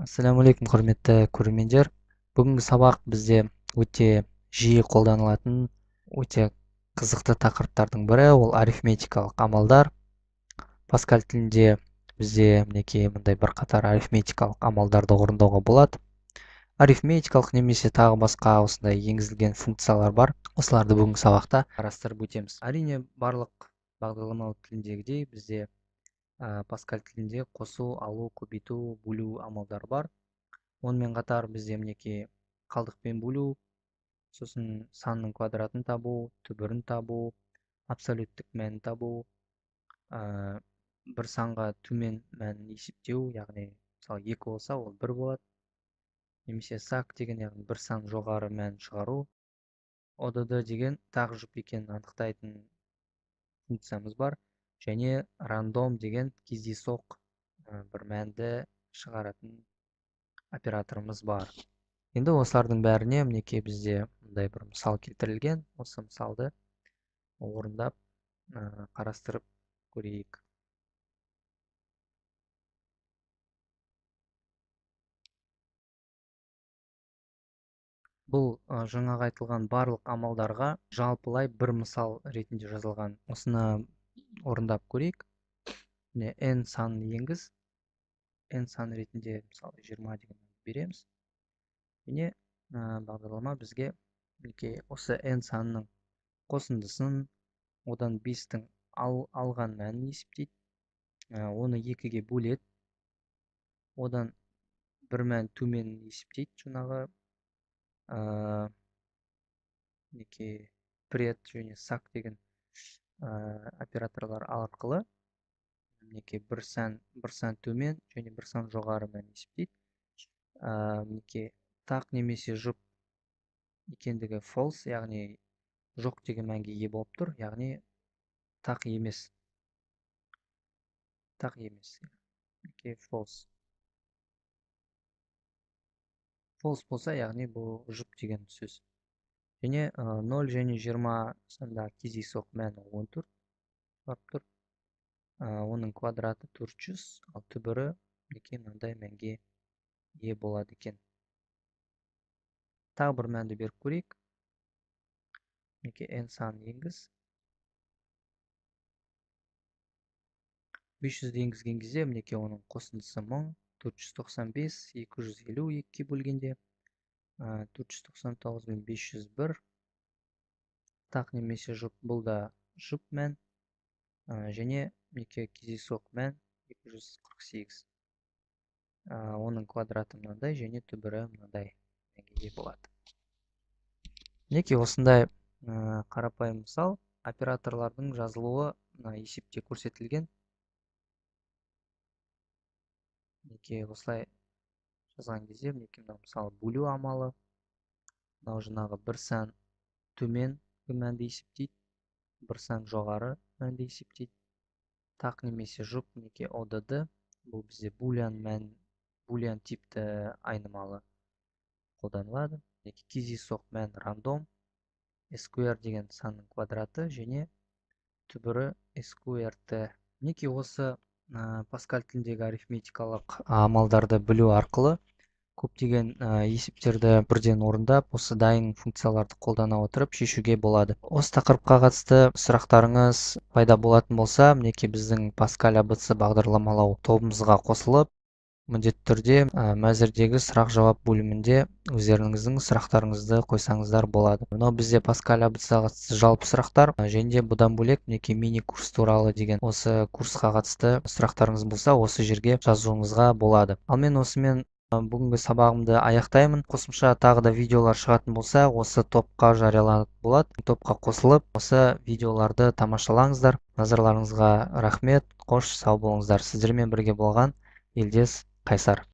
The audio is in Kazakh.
Ассаламу алейкум, құрметті көрермендер. Бүгінгі сабақ бізде өте жиі қолданылатын, өте қызықты тақырыптардың бірі, ол арифметикалық амалдар. Паскаль тілінде бізде мінекей мындай бірқатар арифметикалық амалдарды орындауға болады. Арифметикалық немесе тағы басқа осындай енгізілген функциялар бар. Осыларды бүгінгі сабақта қарастырып өтеміз. Әрине, барлық бағдарламалық тіліндегідей бізде Паскаль тілінде қосу, алу, көбейту, бөлу амалдары бар. Онымен қатар бізде мінекей қалдықпен бөлу, сосын санның квадратын табу, түбірін табу, абсолюттік мәнін табу, бір санға төмен мәнін есептеу, яғни мысалы 2 болса ол 1 болады. Немесе сак деген, яғни бір сан жоғары мән шығару. ODD деген тағы жұп екенін анықтайтын функциямыз бар. Және рандом деген кездейсоқ бір мәнді шығаратын операторымыз бар. Енді осылардың бәріне мінекей бізде мындай бір мысал келтірілген. Осы мысалды орындап қарастырып көрейік. Бұл жаңағы айтылған барлық амалдарға жалпылай бір мысал ретінде жазылған. Осыны орындап көрейік. N санын енгіз. N сан ретінде мысалы 20 деген береміз. Және бағдарлама бізге осы n санының қосындысын, одан 5-тің алған мәнін есептейді. Оны 2-ге бөледі. Одан бір мән төменін есептейді. Жаңағы пред және сак деген операторлар арқылы бір сан төмен және бір сан жоғары мән есептейді. Тақ немесе жұп екендігі false, яғни жоқ деген мәнге ие болып тұр, яғни тақ емес. Тақ емес. False. False болса, яғни бұл жұп деген сөз. Және 0 және 20 санда кездейсоқ мәні 14 бар тұр. Оның квадраты 400, ал түбірі мынандай мәнге ие болады екен. Тағы бір мәнді беріп көрейік. N санын енгіз. 500 енгізген кезде оның қосындысы 1000, 495, 252-ке бөлгенде 499.501. Тақ немесе жұп, бұл да жұп мән. Және кездейсоқ мән 248. Оның квадраты мынандай, және түбірі мынандай мәнге ие болады. Осындай қарапайым мысал, операторлардың жазылуы есепте көрсетілген. Осылай жазған кезде мысалы бөлу амалы, жаңағы бір сан төмен мәнді есептейді, бір сан жоғары мәнді есептейді. Тақ немесе жұп ODD, бұл бізде булиан типті айнымалы қолданылады. Кездейсоқ мән рандом, square деген санның квадраты және түбірі square-ті. Осы Паскаль тіліндегі арифметикалық амалдарды білу арқылы көптеген есептерді бірден орындап, осы дайын функцияларды қолдана отырып шешуге болады. Осы тақырыпқа қатысты сұрақтарыңыз пайда болатын болса, біздің Паскаль ABC бағдарламалау тобымызға қосылып, міндетті түрде мәзірдегі сұрақ-жауап бөлімінде өздеріңіздің сұрақтарыңызды қойсаңыздар болады. Мынау бізде Паскаль ABC-ға қатысты жалпы сұрақтар, және бұдан бөлек мини-курс туралы деген осы курсқа қатысты сұрақтарыңыз болса, осы жерге жазуыңызға болады. Ал мен осымен бүгінгі сабағымды аяқтаймын. Қосымша тағы да видеолар шығатын болса, осы топқа жарияланып болады. Топқа қосылып, осы видеоларды тамашалаңыздар. Назарларыңызға рахмет. Қош, сау болыңыздар. Сіздермен бірге болған Елдес Қайсар.